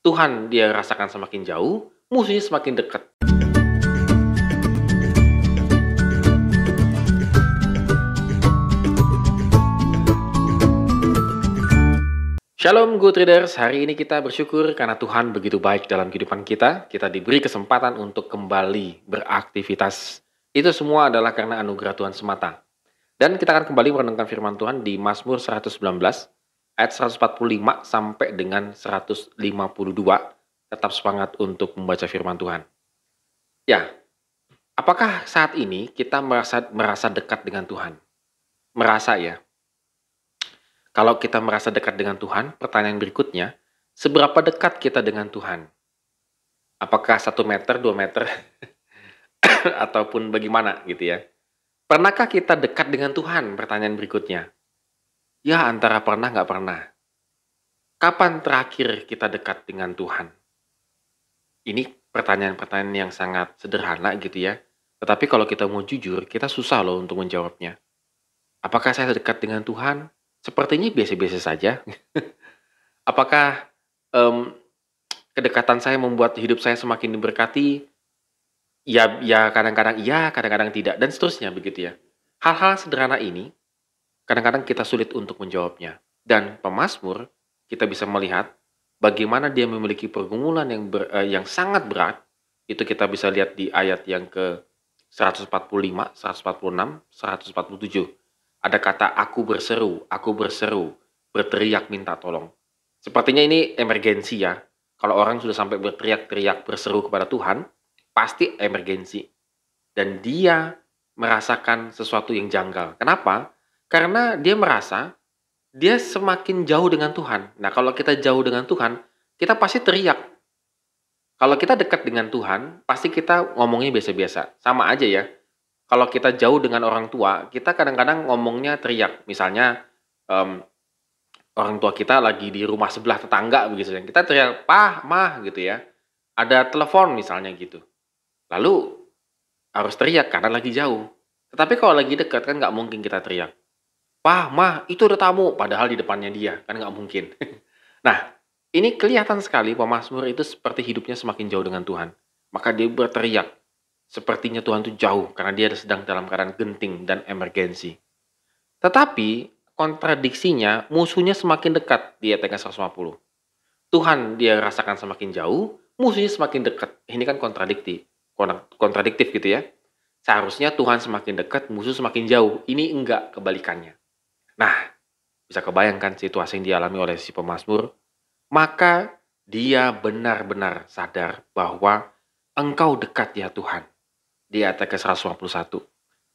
Tuhan dia rasakan semakin jauh, musuhnya semakin dekat. Shalom Good Readers, hari ini kita bersyukur karena Tuhan begitu baik dalam kehidupan kita. Kita diberi kesempatan untuk kembali beraktivitas. Itu semua adalah karena anugerah Tuhan semata. Dan kita akan kembali merenungkan firman Tuhan di Mazmur 119, ayat 145 sampai dengan 152. Tetap semangat untuk membaca firman Tuhan. Ya, apakah saat ini kita merasa dekat dengan Tuhan? Merasa ya. Kalau kita merasa dekat dengan Tuhan, pertanyaan berikutnya, seberapa dekat kita dengan Tuhan? Apakah 1 meter, 2 meter, ataupun bagaimana gitu ya? Pernahkah kita dekat dengan Tuhan? Pertanyaan berikutnya. Ya, antara pernah nggak pernah. Kapan terakhir kita dekat dengan Tuhan? Ini pertanyaan-pertanyaan yang sangat sederhana gitu ya. Tetapi kalau kita mau jujur, kita susah loh untuk menjawabnya. Apakah saya dekat dengan Tuhan? Sepertinya biasa-biasa saja. Apakah kedekatan saya membuat hidup saya semakin diberkati? Ya kadang-kadang iya, kadang-kadang tidak, dan seterusnya begitu ya. Hal-hal sederhana ini, kadang-kadang kita sulit untuk menjawabnya. Dan pemazmur, kita bisa melihat bagaimana dia memiliki pergumulan yang sangat berat. Itu kita bisa lihat di ayat yang ke 145, 146, 147. Ada kata aku berseru, berteriak minta tolong. Sepertinya ini emergensi ya. Kalau orang sudah sampai berteriak-teriak berseru kepada Tuhan, pasti emergensi. Dan dia merasakan sesuatu yang janggal. Kenapa? Karena dia merasa dia semakin jauh dengan Tuhan. Nah, kalau kita jauh dengan Tuhan, kita pasti teriak. Kalau kita dekat dengan Tuhan, pasti kita ngomongnya biasa-biasa. Sama aja ya. Kalau kita jauh dengan orang tua, kita kadang-kadang ngomongnya teriak. Misalnya, orang tua kita lagi di rumah sebelah tetangga, begitu. Kita teriak, "Pah, Mah," gitu ya. Ada telepon misalnya gitu. Lalu, harus teriak karena lagi jauh. Tetapi kalau lagi dekat, kan nggak mungkin kita teriak. "Pah, Mah, itu ada tamu." Padahal di depannya dia, kan nggak mungkin. Nah, ini kelihatan sekali pemazmur itu seperti hidupnya semakin jauh dengan Tuhan. Maka dia berteriak. Sepertinya Tuhan itu jauh karena dia sedang dalam keadaan genting dan emergensi. Tetapi kontradiksinya musuhnya semakin dekat di ayat 150. Tuhan dia rasakan semakin jauh, musuhnya semakin dekat. Ini kan kontradiktif gitu ya. Seharusnya Tuhan semakin dekat, musuh semakin jauh. Ini enggak, kebalikannya. Nah, bisa kebayangkan situasi yang dialami oleh si pemazmur. Maka dia benar-benar sadar bahwa Engkau dekat ya Tuhan. Di ayat ke-151,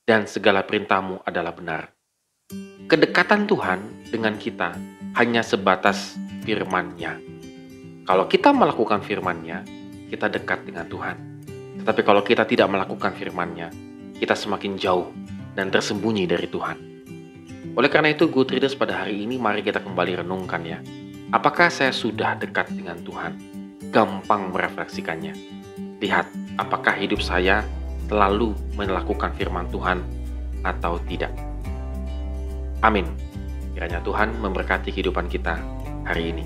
dan segala perintahmu adalah benar. Kedekatan Tuhan dengan kita hanya sebatas firman-Nya. Kalau kita melakukan firman-Nya, kita dekat dengan Tuhan. Tetapi kalau kita tidak melakukan firman-Nya, kita semakin jauh dan tersembunyi dari Tuhan. Oleh karena itu, Good Readers, pada hari ini mari kita kembali renungkan ya. Apakah saya sudah dekat dengan Tuhan? Gampang merefleksikannya. Lihat, apakah hidup saya selalu melakukan firman Tuhan atau tidak. Amin. Kiranya Tuhan memberkati kehidupan kita hari ini.